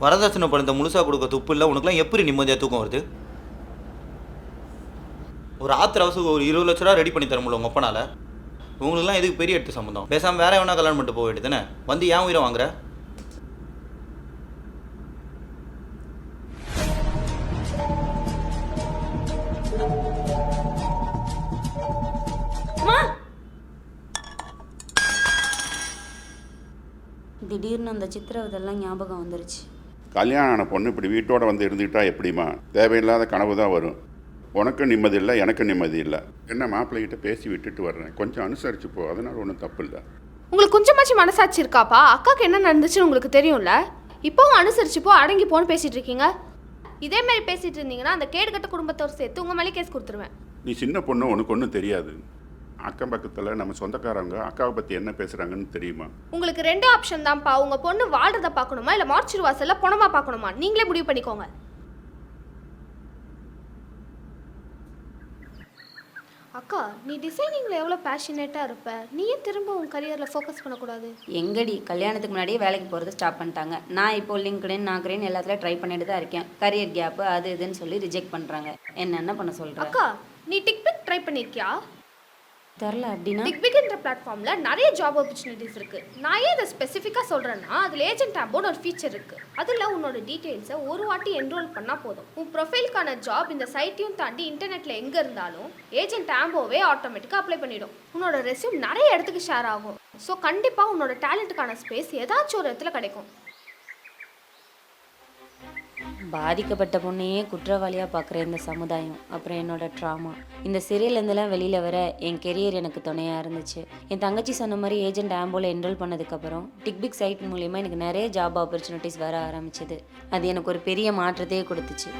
வரதட்சணை பணத்தை முழுசாக கொடுக்க துப்பு இல்லை, உனக்குலாம் எப்படி நிம்மதியாக தூக்கம் வருது? ஒரு ஆத்திர அவசரம் ஒரு 20 லட்ச ரூபா ரெடி பண்ணி தர முடியல உங்கள் அப்பனால. உங்களுக்குலாம் எதுக்கு பெரிய எடுத்து சம்மந்தம்? பேசாமல் வேற எவனா கல்யாணம் பண்ணிட்டு போக வேண்டியது தானே? வந்து ஏன் உயிரை வாங்குற? திடீர்னு அந்த சித்திரவதெல்லாம் ஞாபகம் வந்துருச்சு. கல்யாணம் ஆன பொண்ணு இப்படி வீட்டோட வந்து இருந்துக்கிட்டா எப்படிமா? தேவையில்லாத கனவு தான் வரும். உனக்கும் நிம்மதி இல்லை, எனக்கும் நிம்மதி இல்லை. என்ன மாப்பிள்ளைகிட்ட பேசி விட்டுட்டு வர்றேன், கொஞ்சம் அனுசரிச்சு போ, அதனால ஒன்றும் தப்பு இல்லை. உங்களுக்கு கொஞ்சமாச்சும் மனசாட்சி இருக்காப்பா? அக்காவுக்கு என்ன நடந்துச்சுன்னு உங்களுக்கு தெரியும்ல. இப்போவும் அனுசரிச்சு போ, அடங்கி போன்னு பேசிட்டு இருக்கீங்க. இதே மாதிரி பேசிட்டு இருந்தீங்கன்னா அந்த கேடுகட்ட குடும்பத்தோடு சேர்த்து உங்கள் மேலே கேஸ் கொடுத்துருவேன். நீ சின்ன பொண்ணு, உனக்கு ஒன்றும் தெரியாது. அக்கம் பக்கத்தில் நம்ம சொந்தக்காரங்க அக்காவை பற்றி என்ன பேசுகிறாங்கன்னு தெரியுமா? உங்களுக்கு 2 ஆப்ஷன் தான்ப்பா. உங்கள் பொண்ணு வாழ்றதை பார்க்கணுமா இல்லை மார்ச்சரி வாசலில் பணமாக பார்க்கணுமா? நீங்களே முடிவு பண்ணிக்கோங்க. அக்கா, நீ டிசைனிங்கில் எவ்வளோ பேஷனேட்டாக இருப்ப, நீயே திரும்ப உன் கரியரில் ஃபோக்கஸ் பண்ணக்கூடாது? எங்கடி கல்யாணத்துக்கு முன்னாடியே வேலைக்கு போகிறது ஸ்டாப் பண்ணிட்டாங்க. நான் இப்போ லிங்க்டின் நாக்ரின் எல்லாத்துலேயும் ட்ரை பண்ணிட்டு தான் இருக்கேன். கரியர் கேப்பு அது இதுன்னு சொல்லி ரிஜெக்ட் பண்ணுறாங்க. என்ன பண்ண சொல்கிறேன்? அக்கா, நீ டிக்பிக் ட்ரை பண்ணியிருக்கியா? தெரில. அப்படின்னா டிக்பிக்ன்ற பிளாட்ஃபார்மில் நிறைய ஜாப் ஆப்பர்ச்சுனிட்டிஸ் இருக்குது. நான் ஏன் இதை ஸ்பெசிஃபிக்காக சொல்கிறேன்னா, அதில் ஏஜென்ட் டேம்போன்னு ஒரு ஃபீச்சர் இருக்குது. அதில் உன்னோட டீட்டெயில்ஸை ஒரு வாட்டி என்ரோல் பண்ணால் போதும். உன் ப்ரொஃபைலுக்கான ஜாப் இந்த சைட்டையும் தாண்டி இன்டர்நெட்டில் எங்கே இருந்தாலும் ஏஜென்ட் டேம்போவே ஆட்டோமேட்டிக்காக அப்ளை பண்ணிவிடும். உன்னோட ரெஸ்யூம் நிறைய இடத்துக்கு ஷேர் ஆகும். ஸோ கண்டிப்பாக உன்னோட டேலண்ட்டுக்கான ஸ்பேஸ் ஏதாச்சும் ஒரு இடத்துல கிடைக்கும். பாதிக்கப்பட்ட பொண்ணையே குற்றவாளியாக பார்க்குற இந்த சமுதாயம், அப்புறம் என்னோட ட்ராமா, இந்த சிறையிலேருந்துலாம் வெளியில் வர என் கெரியர் எனக்கு துணையாக இருந்துச்சு. என் தங்கச்சி சொன்ன மாதிரி ஏஜென்ட் ஆம்போவில் என்ரோல் பண்ணதுக்கப்புறம் டிக்பிக் சைட் மூலிமா எனக்கு நிறைய ஜாப் ஆப்பர்ச்சுனிட்டிஸ் வர ஆரம்பிச்சிது. அது எனக்கு ஒரு பெரிய மாற்றத்தையே கொடுத்துச்சு.